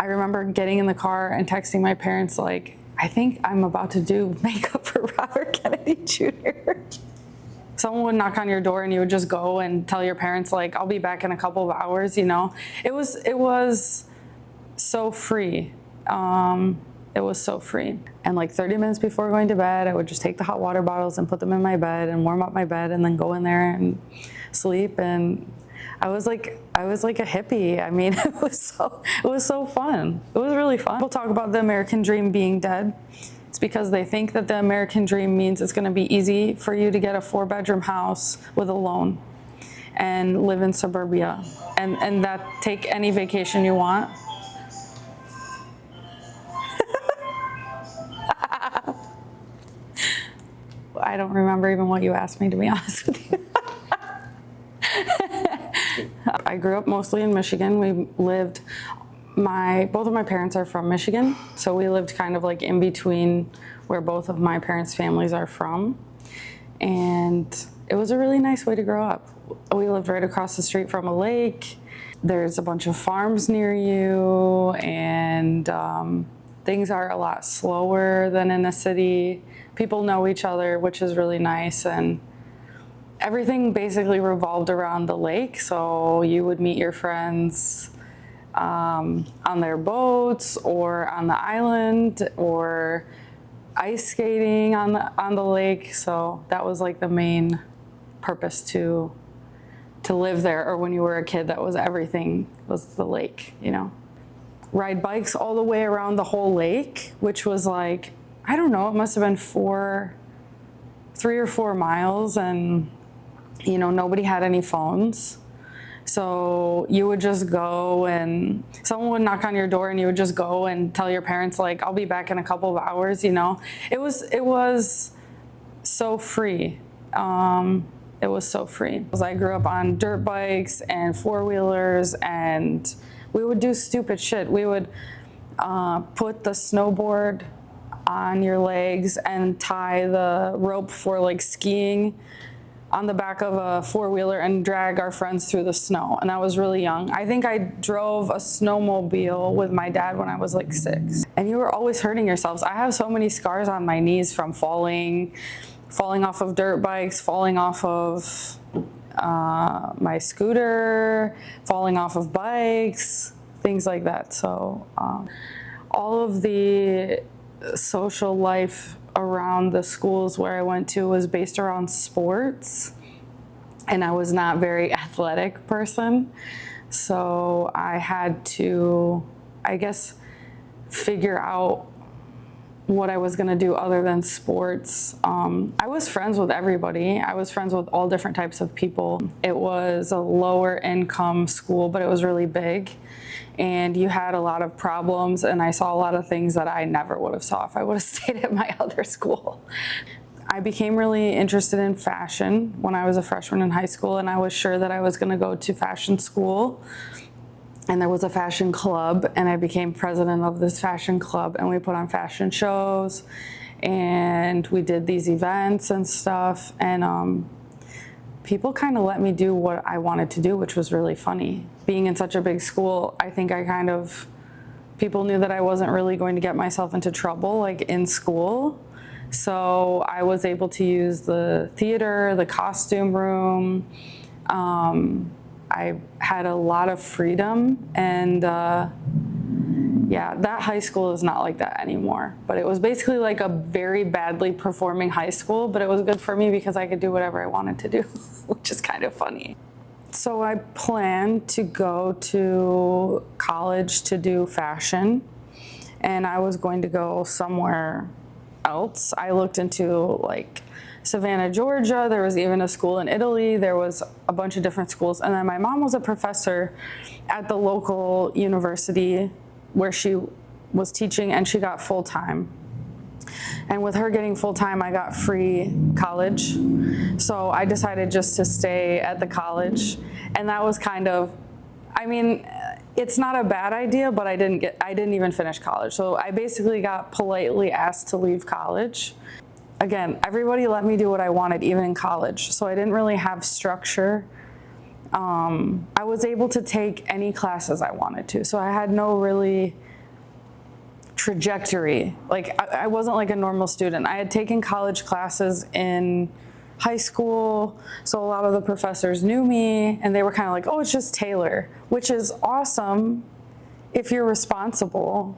I remember getting in the car and texting my parents like, I think I'm about to do makeup for Robert Kennedy Jr. Someone would knock on your door and you would just go and tell your parents like, I'll be back in a couple of hours, you know. It was so free. It was so free. And like 30 minutes before going to bed, I would just take the hot water bottles and put them in my bed and warm up my bed and then go in there and sleep. And I was like a hippie. I mean, it was so fun. It was really fun. People talk about the American dream being dead. It's because they think that the American dream means it's going to be easy for you to get a 4-bedroom house with a loan and live in suburbia and that take any vacation you want. I don't remember even what you asked me, to be honest with you. I grew up mostly in Michigan. Both of my parents are from Michigan, so we lived kind of like in between where both of my parents' families are from. And it was a really nice way to grow up. We lived right across the street from a lake. There's a bunch of farms near you, and things are a lot slower than in a city. People know each other, which is really nice, and everything basically revolved around the lake. So you would meet your friends on their boats or on the island or ice skating on the lake. So that was like the main purpose to live there. Or when you were a kid, that was everything, was the lake, you know. Ride bikes all the way around the whole lake, which was like, I don't know, it must have been 3 or 4 miles, and you know, nobody had any phones. So you would just go and someone would knock on your door and you would just go and tell your parents like, I'll be back in a couple of hours, you know. It was so free. It was so free. I grew up on dirt bikes and 4-wheelers, and we would do stupid shit. We would put the snowboard on your legs and tie the rope for like skiing on the back of a 4-wheeler and drag our friends through the snow. And I was really young. I think I drove a snowmobile with my dad when I was like 6. And you were always hurting yourselves. I have so many scars on my knees from falling off of dirt bikes, falling off of my scooter, falling off of bikes, things like that. So all of the social life around the schools where I went to was based around sports, and I was not a very athletic person. So I had to, I guess, figure out what I was gonna do other than sports. I was friends with everybody. I was friends with all different types of people. It was a lower income school, but it was really big. And you had a lot of problems, and I saw a lot of things that I never would have saw if I would have stayed at my other school. I became really interested in fashion when I was a freshman in high school, and I was sure that I was gonna go to fashion school. And there was a fashion club, and I became president of this fashion club, and we put on fashion shows, and we did these events and stuff, and people kind of let me do what I wanted to do, which was really funny. Being in such a big school, I think people knew that I wasn't really going to get myself into trouble like in school. So I was able to use the theater, the costume room. I had a lot of freedom, and yeah, that high school is not like that anymore. But it was basically like a very badly performing high school, but it was good for me because I could do whatever I wanted to do, which is kind of funny. So I planned to go to college to do fashion, and I was going to go somewhere else. I looked into like Savannah, Georgia. There was even a school in Italy. There was a bunch of different schools. And then my mom was a professor at the local university where she was teaching, and she got full-time. And with her getting full-time, I got free college. So I decided just to stay at the college. And that was kind of, I mean, it's not a bad idea, but I didn't even finish college. So I basically got politely asked to leave college. Again, everybody let me do what I wanted, even in college. So I didn't really have structure. I was able to take any classes I wanted to. So I had no really trajectory. Like I wasn't like a normal student. I had taken college classes in high school, so a lot of the professors knew me, and they were kind of like, oh, it's just Taylor, which is awesome if you're responsible.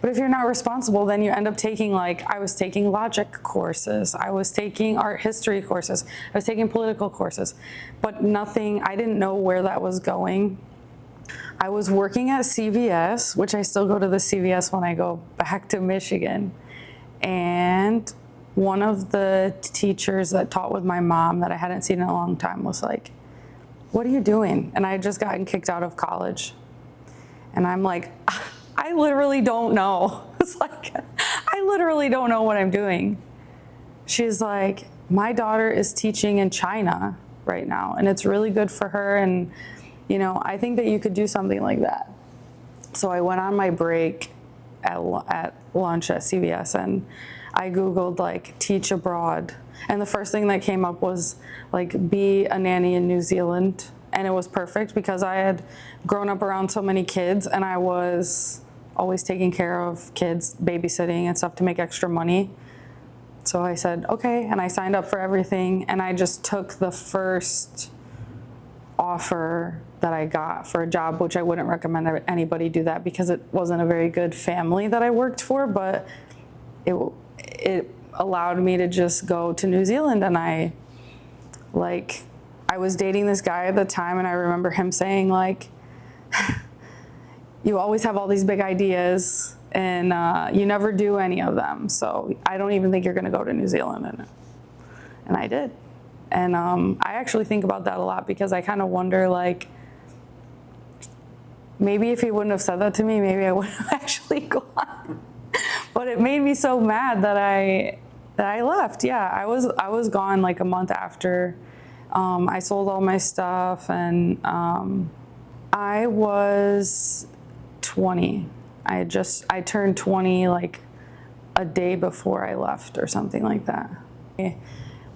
But if you're not responsible, then you end up taking, like, I was taking logic courses, I was taking art history courses, I was taking political courses, but nothing, I didn't know where that was going. I was working at CVS, which I still go to the CVS when I go back to Michigan. And one of the teachers that taught with my mom that I hadn't seen in a long time was like, what are you doing? And I had just gotten kicked out of college. And I'm like, I literally don't know. It's like, I literally don't know what I'm doing. She's like, my daughter is teaching in China right now, and it's really good for her. And, you know, I think that you could do something like that. So I went on my break at lunch at CVS, and I Googled like teach abroad. And the first thing that came up was like be a nanny in New Zealand. And it was perfect because I had grown up around so many kids, and I was always taking care of kids, babysitting and stuff to make extra money. So I said, okay, and I signed up for everything, and I just took the first offer that I got for a job, which I wouldn't recommend that anybody do that because it wasn't a very good family that I worked for, but it allowed me to just go to New Zealand. And I was dating this guy at the time, and I remember him saying like, you always have all these big ideas and you never do any of them. So I don't even think you're gonna go to New Zealand. And I did. And I actually think about that a lot because I kind of wonder like, maybe if he wouldn't have said that to me, maybe I wouldn't have actually gone. But it made me so mad that I left. Yeah, I was gone like a month after. I sold all my stuff, and I was 20. I turned 20 like a day before I left or something like that. I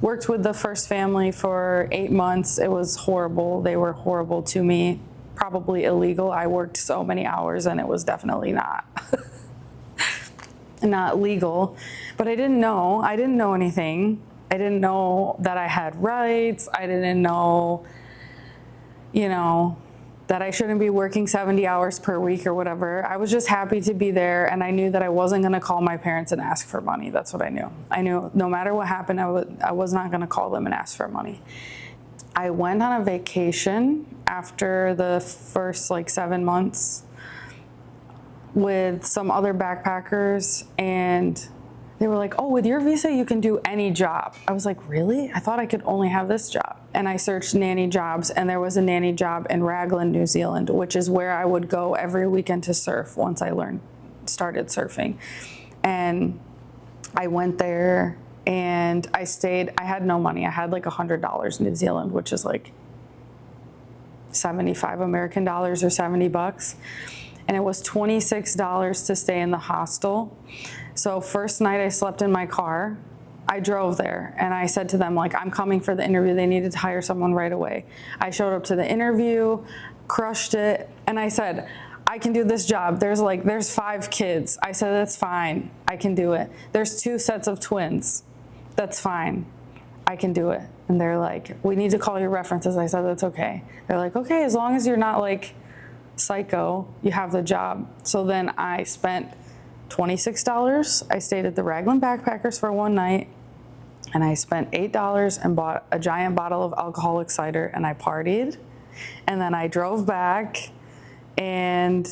worked with the first family for 8 months. It was horrible. They were horrible to me, probably illegal. I worked so many hours, and it was definitely not not legal. But I didn't know anything. I didn't know that I had rights. I didn't know, you know, that I shouldn't be working 70 hours per week or whatever. I was just happy to be there, and I knew that I wasn't going to call my parents and ask for money. That's what I knew. I knew no matter what happened, I was not going to call them and ask for money. I went on a vacation after the first like 7 months with some other backpackers, and they were like, oh, with your visa, you can do any job. I was like, really? I thought I could only have this job. And I searched nanny jobs, and there was a nanny job in Raglan, New Zealand, which is where I would go every weekend to surf once I started surfing. And I went there, and I stayed. I had no money. I had like $100 New Zealand, which is like 75 American dollars or 70 bucks. And it was $26 to stay in the hostel. So first night I slept in my car. I drove there, and I said to them, like, I'm coming for the interview. They needed to hire someone right away. I showed up to the interview, crushed it, and I said, I can do this job. There's 5 kids. I said, that's fine. I can do it. There's 2 sets of twins. That's fine. I can do it. And they're like, we need to call your references. I said, that's okay. They're like, okay, as long as you're not like psycho, you have the job. So then I spent $26. I stayed at the Raglan Backpackers for one night, and I spent $8 and bought a giant bottle of alcoholic cider, and I partied. And then I drove back, and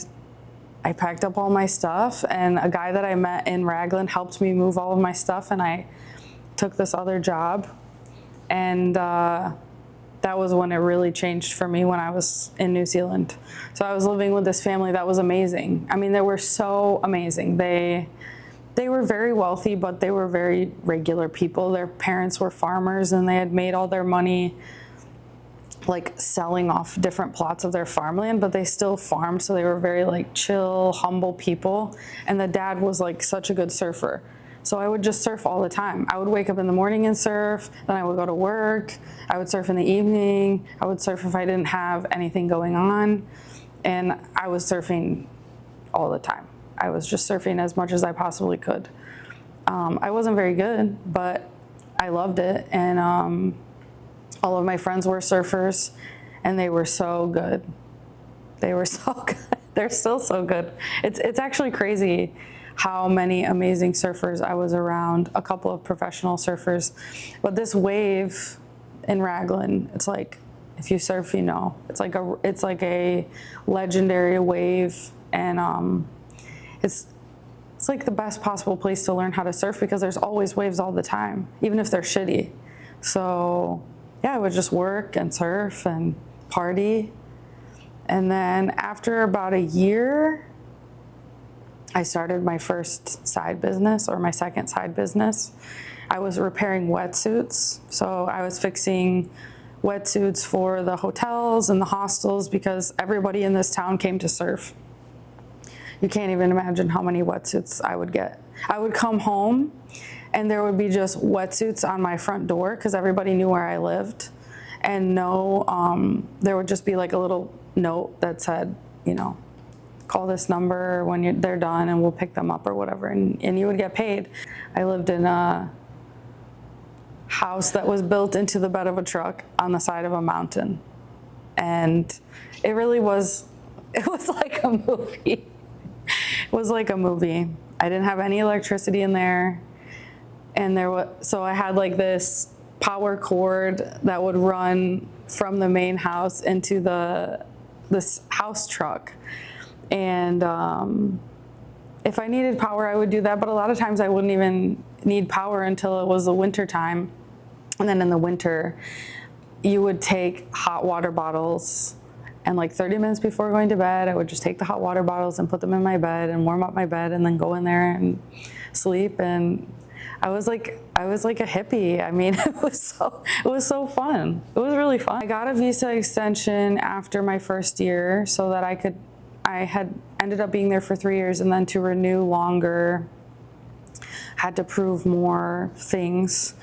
I packed up all my stuff, and a guy that I met in Raglan helped me move all of my stuff, and I took this other job. And that was when it really changed for me when I was in New Zealand. So I was living with this family that was amazing. I mean, they were so amazing. They were very wealthy, but they were very regular people. Their parents were farmers, and they had made all their money like selling off different plots of their farmland, but they still farmed. So they were very like chill, humble people. And the dad was like such a good surfer. So I would just surf all the time. I would wake up in the morning and surf, then I would go to work, I would surf in the evening, I would surf if I didn't have anything going on, and I was surfing all the time. I was just surfing as much as I possibly could. I wasn't very good, but I loved it. And all of my friends were surfers, and they were so good. They were so good. They're still so good. It's actually crazy how many amazing surfers I was around, a couple of professional surfers. But this wave in Raglan, it's like, if you surf, you know, it's like a legendary wave, and it's like the best possible place to learn how to surf because there's always waves all the time, even if they're shitty. So yeah, I would just work and surf and party. And then after about a year, I started my first side business, or my second side business. I was repairing wetsuits. So I was fixing wetsuits for the hotels and the hostels because everybody in this town came to surf. You can't even imagine how many wetsuits I would get. I would come home and there would be just wetsuits on my front door because everybody knew where I lived. And there would just be like a little note that said, you know, call this number when they're done and we'll pick them up or whatever, and you would get paid. I lived in a house that was built into the bed of a truck on the side of a mountain, and it was like a movie. It was like a movie. I didn't have any electricity in there, and so I had like this power cord that would run from the main house into this house truck. And if I needed power, I would do that. But a lot of times I wouldn't even need power until it was the winter time. And then in the winter, you would take hot water bottles, and like 30 minutes before going to bed, I would just take the hot water bottles and put them in my bed and warm up my bed and then go in there and sleep. And I was like a hippie. I mean, it was so fun. It was really fun. I got a visa extension after my first year so that I had ended up being there for 3 years, and then to renew longer, had to prove more things.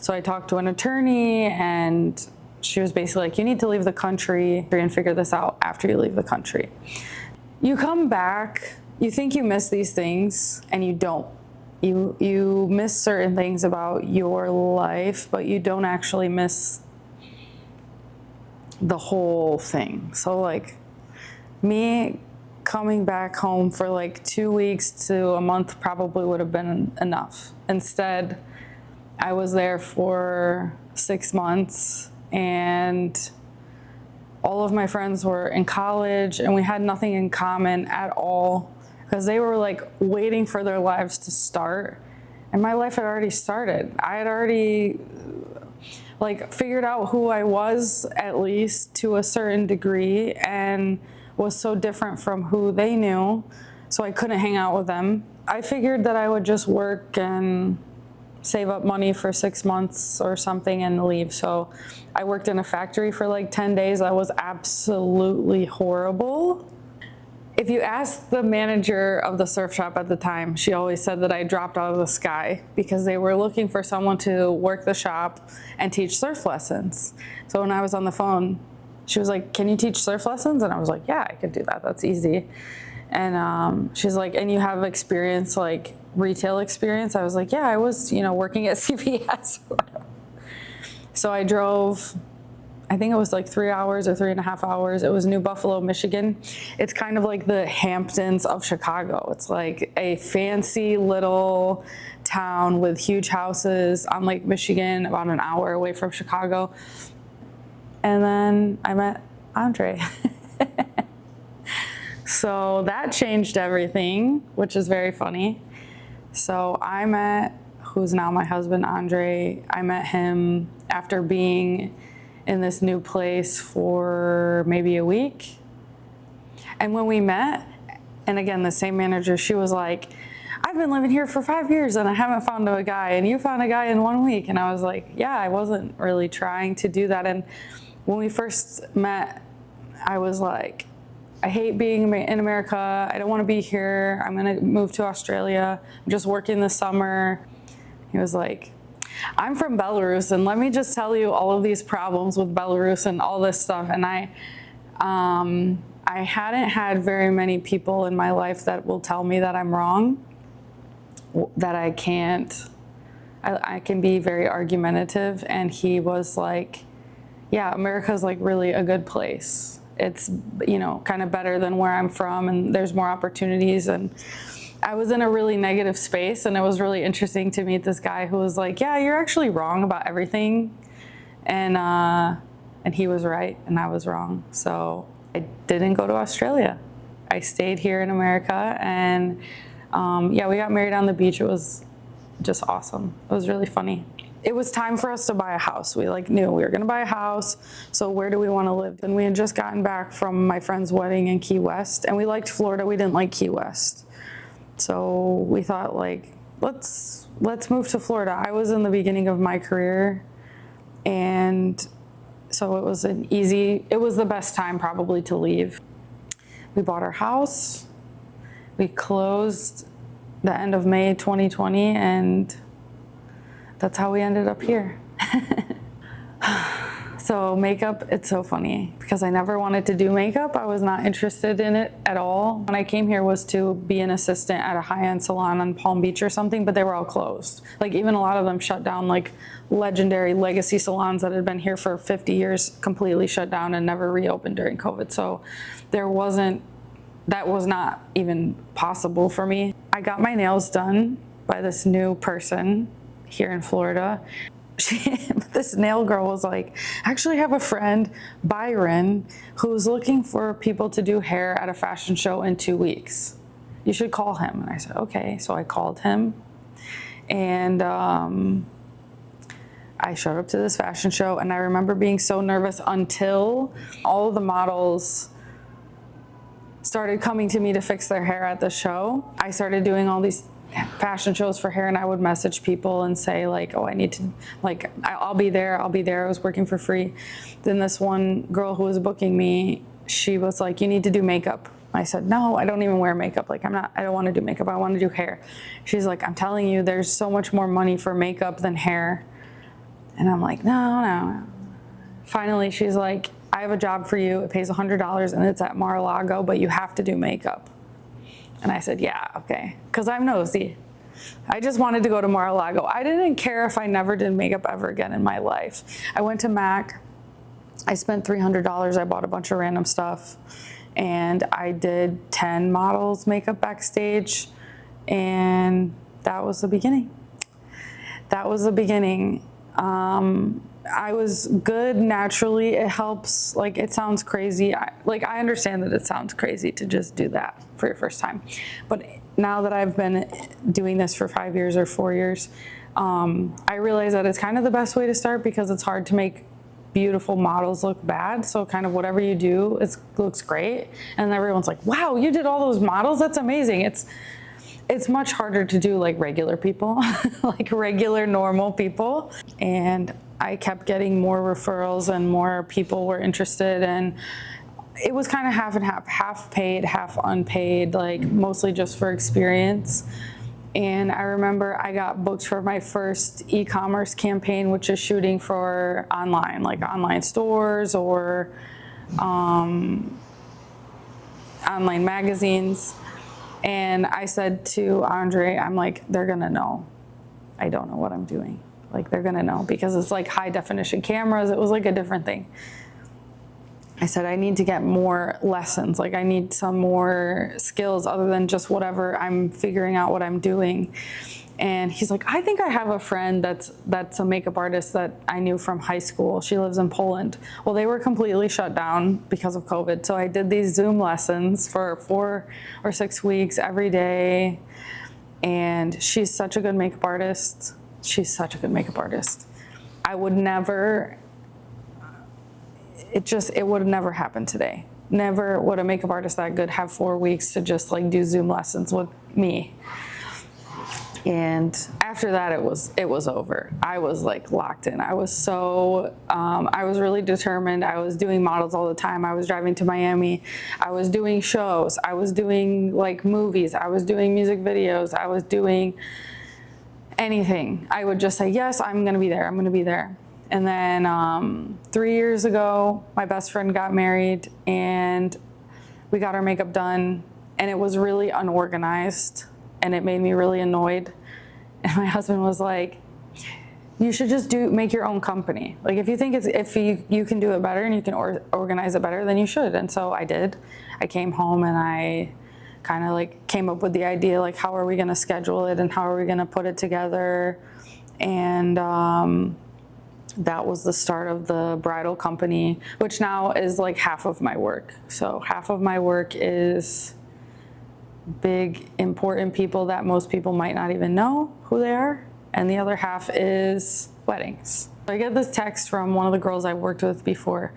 So I talked to an attorney, and she was basically like, you need to leave the country and figure this out after you leave the country. You come back, you think you miss these things, and you don't. You miss certain things about your life, but you don't actually miss the whole thing. So like, me coming back home for like 2 weeks to a month probably would have been enough. Instead, I was there for 6 months, and all of my friends were in college, and we had nothing in common at all because they were like waiting for their lives to start, and my life had already started. I had already like figured out who I was, at least to a certain degree, and was so different from who they knew, so I couldn't hang out with them. I figured that I would just work and save up money for 6 months or something and leave. So I worked in a factory for like 10 days. That was absolutely horrible. If you ask the manager of the surf shop at the time, she always said that I dropped out of the sky because they were looking for someone to work the shop and teach surf lessons. So when I was on the phone, she was like, can you teach surf lessons? And I was like, yeah, I could do that. That's easy. And she's like, and you have experience, like retail experience? I was like, yeah, I was, working at CVS or whatever. So I drove, I think it was like 3 hours or 3.5 hours. It was New Buffalo, Michigan. It's kind of like the Hamptons of Chicago. It's like a fancy little town with huge houses on Lake Michigan, about an hour away from Chicago. And then I met Andre. So that changed everything, which is very funny. So I met, who's now my husband, Andre, I met him after being in this new place for maybe a week. And when we met, and again, the same manager, she was like, I've been living here for 5 years and I haven't found a guy, and you found a guy in 1 week. And I was like, yeah, I wasn't really trying to do that. And when we first met, I was like, I hate being in America. I don't want to be here. I'm going to move to Australia. I'm just working this summer. He was like, I'm from Belarus, and let me just tell you all of these problems with Belarus and all this stuff. And I I hadn't had very many people in my life that will tell me that I'm wrong, that I can't, I can be very argumentative. And he was like, yeah, America's like really a good place. It's, you know, kind of better than where I'm from, and there's more opportunities. And I was in a really negative space, and it was really interesting to meet this guy who was like, yeah, you're actually wrong about everything. And he was right and I was wrong. So I didn't go to Australia. I stayed here in America, and yeah, we got married on the beach. It was just awesome. It was really funny. It was time for us to buy a house. We like knew we were gonna buy a house. So where do we want to live? And we had just gotten back from my friend's wedding in Key West, and we liked Florida. We didn't like Key West. So we thought like, let's move to Florida. I was in the beginning of my career, and so it was the best time probably to leave. We bought our house. We closed the end of May 2020, and that's how we ended up here. So makeup, it's so funny because I never wanted to do makeup. I was not interested in it at all. When I came here was to be an assistant at a high-end salon on Palm Beach or something, but they were all closed. Like even a lot of them shut down, like legendary legacy salons that had been here for 50 years completely shut down and never reopened during COVID. So that was not even possible for me. I got my nails done by this new person here in Florida. This nail girl was like, I actually have a friend, Byron, who's looking for people to do hair at a fashion show in 2 weeks. You should call him. And I said, okay. So I called him, and I showed up to this fashion show, and I remember being so nervous until all of the models started coming to me to fix their hair at the show. I started doing all these fashion shows for hair, and I would message people and say like, oh, I need to, like, I'll be there. I was working for free. Then this one girl who was booking me, she was like, you need to do makeup. I said, no, I don't even wear makeup. Like I don't want to do makeup. I want to do hair. She's like, I'm telling you, there's so much more money for makeup than hair. And I'm like, no. Finally, she's like, I have a job for you. It pays $100 and it's at Mar-a-Lago, but you have to do makeup. And I said, yeah, okay. Because I'm nosy. I just wanted to go to Mar-a-Lago. I didn't care if I never did makeup ever again in my life. I went to MAC. I spent $300. I bought a bunch of random stuff. And I did 10 models makeup backstage. And that was the beginning. I was good naturally. It helps, like, it sounds crazy. I understand that it sounds crazy to just do that for your first time. But now that I've been doing this for 5 years or 4 years, I realize that it's kind of the best way to start because it's hard to make beautiful models look bad. So kind of whatever you do, it looks great. And everyone's like, wow, you did all those models? That's amazing. It's much harder to do like regular people, like regular normal people. And I kept getting more referrals and more people were interested, and it was kind of half and half paid, half unpaid, like mostly just for experience. And I remember I got booked for my first e-commerce campaign, which is shooting for online, like online stores or online magazines. And I said to Andre, I'm like, they're gonna know. I don't know what I'm doing. Like, they're gonna know because it's like high definition cameras. It was like a different thing. I said, I need to get more lessons. Like, I need some more skills other than just whatever I'm figuring out what I'm doing. And he's like, I think I have a friend that's a makeup artist that I knew from high school. She lives in Poland. Well, they were completely shut down because of COVID. So I did these Zoom lessons for 4 or 6 weeks every day. And she's such a good makeup artist. I would never, it would have never happened today. Never would a makeup artist that good have 4 weeks to just like do Zoom lessons with me. And after that, it was over. I was like locked in. I was so, I was really determined. I was doing models all the time. I was driving to Miami. I was doing shows. I was doing like movies. I was doing music videos. I was doing anything. I would just say, yes, I'm gonna be there. I'm gonna be there. And then 3 years ago, my best friend got married and we got our makeup done, and it was really unorganized and it made me really annoyed. And my husband was like, you should just make your own company. Like if you think if you can do it better and you can organize it better, then you should. And so I did. I came home and I kind of like came up with the idea, like how are we going to schedule it and how are we going to put it together. And that was the start of the bridal company, which now is like half of my work. So half of my work is big, important people that most people might not even know who they are. And the other half is weddings. I get this text from one of the girls I worked with before.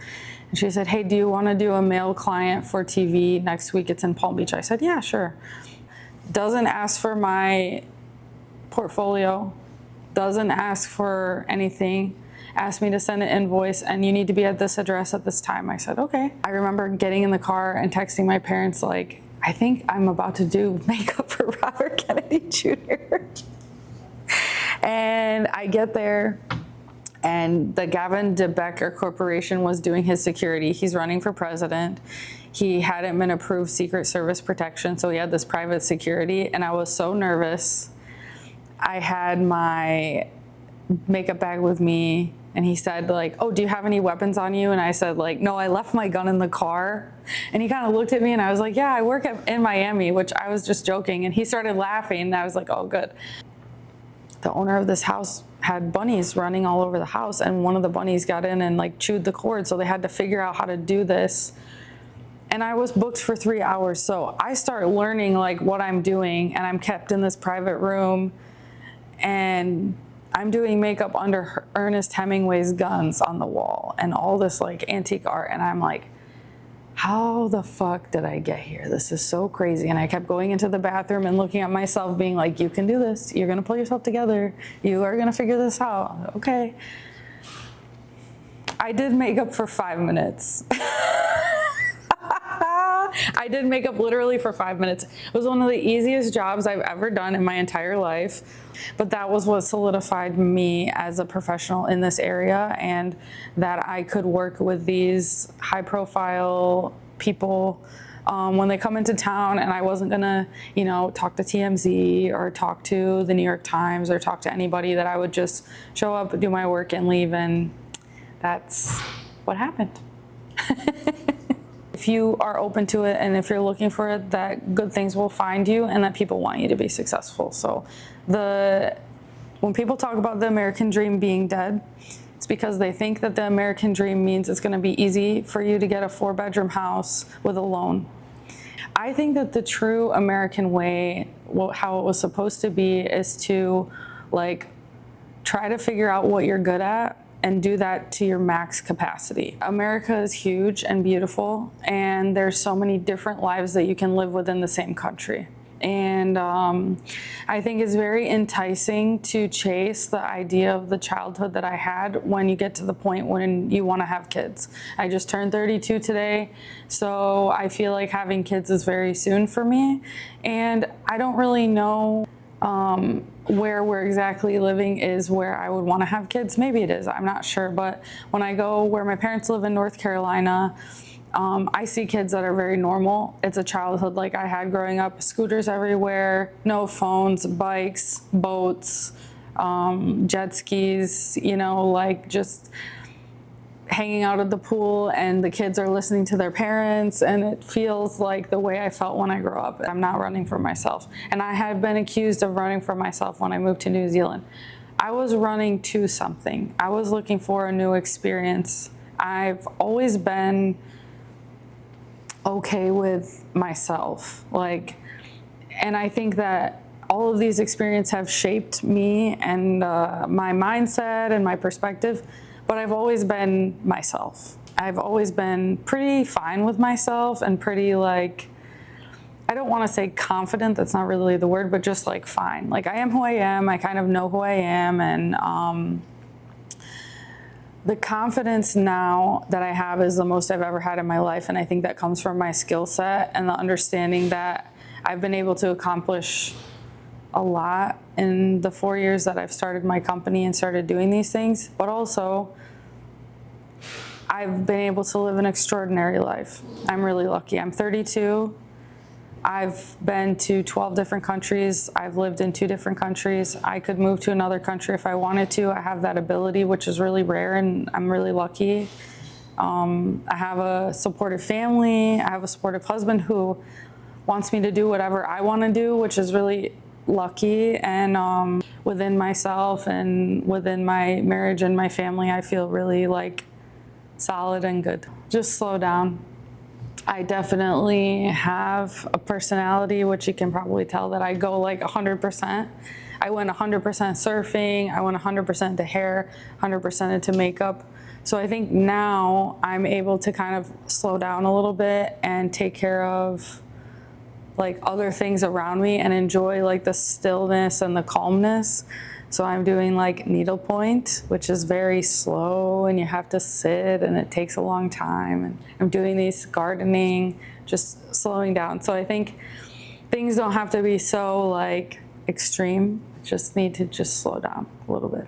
And she said, hey, do you want to do a male client for TV next week? It's in Palm Beach. I said, yeah, sure. Doesn't ask for my portfolio, doesn't ask for anything. Asked me to send an invoice and you need to be at this address at this time. I said, okay. I remember getting in the car and texting my parents like, I think I'm about to do makeup for Robert Kennedy Jr. And I get there and the Gavin de Becker Corporation was doing his security. He's running for president. He hadn't been approved Secret Service protection, so he had this private security, and I was so nervous. I had my makeup bag with me, and he said like, oh, do you have any weapons on you? And I said like, no, I left my gun in the car. And he kind of looked at me and I was like, yeah, I work in Miami, which I was just joking. And he started laughing and I was like, oh, good. The owner of this house had bunnies running all over the house, and one of the bunnies got in and like chewed the cord, so they had to figure out how to do this. And I was booked for 3 hours, so I start learning like what I'm doing, and I'm kept in this private room and I'm doing makeup under Ernest Hemingway's guns on the wall and all this like antique art, and I'm like, how the fuck did I get here? This is so crazy. And I kept going into the bathroom and looking at myself being like, you can do this. You're gonna pull yourself together. You are gonna figure this out. Okay. I did makeup for 5 minutes. I did makeup literally for 5 minutes. It was one of the easiest jobs I've ever done in my entire life. But that was what solidified me as a professional in this area, and that I could work with these high profile people when they come into town, and I wasn't gonna, talk to TMZ or talk to the New York Times or talk to anybody, that I would just show up, do my work and leave, and that's what happened. If you are open to it and if you're looking for it, that good things will find you and that people want you to be successful. So when people talk about the American dream being dead, it's because they think that the American dream means it's going to be easy for you to get a 4-bedroom house with a loan. I think that the true American way, how it was supposed to be, is to try to figure out what you're good at and do that to your max capacity. America is huge and beautiful, and there's so many different lives that you can live within the same country. And I think it's very enticing to chase the idea of the childhood that I had when you get to the point when you want to have kids. I just turned 32 today, so I feel like having kids is very soon for me. And I don't really know where we're exactly living is where I would want to have kids. Maybe it is, I'm not sure. But when I go where my parents live in North Carolina, I see kids that are very normal. It's a childhood like I had growing up. Scooters everywhere, no phones, bikes, boats, jet skis, just hanging out at the pool, and the kids are listening to their parents, and it feels like the way I felt when I grew up. I'm not running for myself. And I had been accused of running for myself when I moved to New Zealand. I was running to something. I was looking for a new experience. I've always been okay with myself. And I think that all of these experiences have shaped me and my mindset and my perspective. But I've always been myself. I've always been pretty fine with myself and pretty I don't want to say confident, that's not really the word, but just fine. I am who I am, I kind of know who I am, and the confidence now that I have is the most I've ever had in my life, and I think that comes from my skill set and the understanding that I've been able to accomplish a lot in the 4 years that I've started my company and started doing these things, but also I've been able to live an extraordinary life. I'm really lucky. I'm 32. I've been to 12 different countries. I've lived in 2 different countries. I could move to another country if I wanted to. I have that ability, which is really rare, and I'm really lucky. I have a supportive family. I have a supportive husband who wants me to do whatever I want to do, which is really lucky. And within myself and within my marriage and my family, I feel really like solid and good. Just slow down. I definitely have a personality, which you can probably tell that I go like 100%. I went 100% surfing, I went 100% to hair, 100% into makeup. So I think now I'm able to kind of slow down a little bit and take care of like other things around me and enjoy like the stillness and the calmness. So I'm doing like needlepoint, which is very slow and you have to sit and it takes a long time. And I'm doing these gardening, just slowing down. So I think things don't have to be so like extreme, just need to just slow down a little bit.